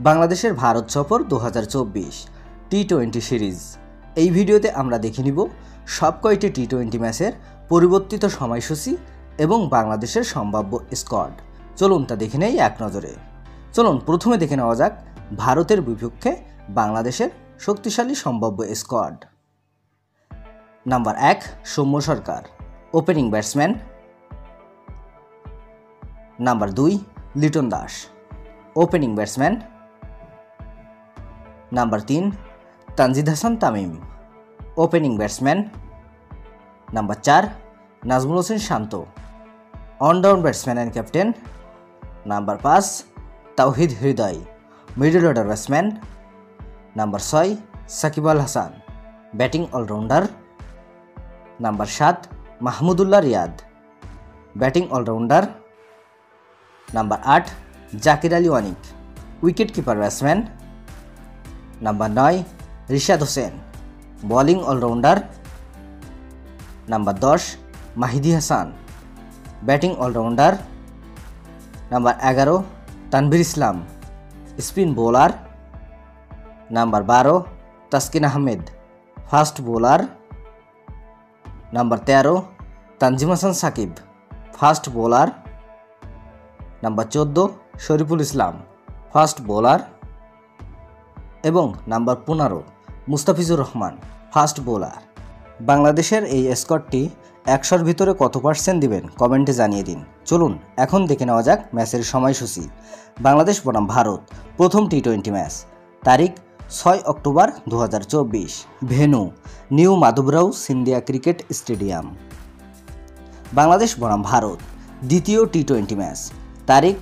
বাংলাদেশের ভারত সফর 2024 টি-20 সিরিজ। এই ভিডিওতে আমরা দেখে নিব সব কয়টি টি-20 ম্যাচের পরিবর্তিত সময়সূচি এবং বাংলাদেশের সম্ভাব্য স্কোয়াড। চলুন তা দেখে নেই এক নজরে। চলুন প্রথমে দেখে নেওয়া যাক ভারতের বিপক্ষে বাংলাদেশের শক্তিশালী সম্ভাব্য squad. Number 1 Soumya Sarkar, opening batsman. Number 2 Liton Das, opening batsman. Number 3 Tanzid Hasan Tamim, opening batsman. Number 4 Najmul Hossain Shanto, one down batsman and captain. Number 5 Towhid Hridoy, middle order batsman. Number 6 Shakib Al Hasan, batting allrounder. Number 7 Mahmudullah Riyad, batting allrounder. Number 8 Jaker Ali Anik, wicket keeper batsman. Number 9 Rishad Hossain, bowling allrounder. Number 10 Mahidi Hasan, batting allrounder. Number 11 Tanvir Islam, spin bowler. Number 12 Taskin Ahmed, fast bowler. Number 13 Tanzim Hasan Sakib, fast bowler. Number 14 Shoriful Islam, fast bowler. এবং number 15 Mustafizur Rahman, fast bowler. বাংলাদেশের এই স্কোয়াডটি 100-র ভিতরে কত % দিবেন কমেন্টে জানিয়ে দিন। চলুন এখন দেখে নেওয়া যাক ম্যাচের সময়সূচি। বাংলাদেশ বনাম ভারত প্রথম টি-20 ম্যাচ, তারিখ 6 October 2024, venue new Madhavrao Scindia cricket stadium. Bangladesh বনাম ভারত দ্বিতীয় টি-20 ম্যাচ, তারিখ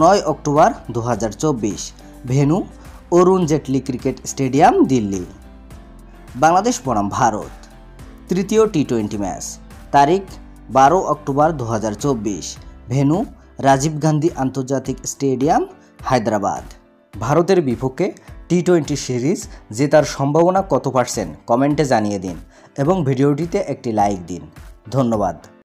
9 October 2024, venue Arun Jaitley cricket stadium, Delhi. Bangladesh বনাম ভারত তৃতীয় টি-20 ম্যাচ, তারিখ 12 অক্টোবর 2024, ভেন্যু রাজীব গান্ধী আন্তর্জাতিক স্টেডিয়াম, হায়দ্রাবাদ। ভারতের বিপক্ষে টি-20 সিরিজ জেতার সম্ভাবনা কত % কমেন্টে জানিয়ে দিন এবং ভিডিওটিতে একটি লাইক দিন। ধন্যবাদ।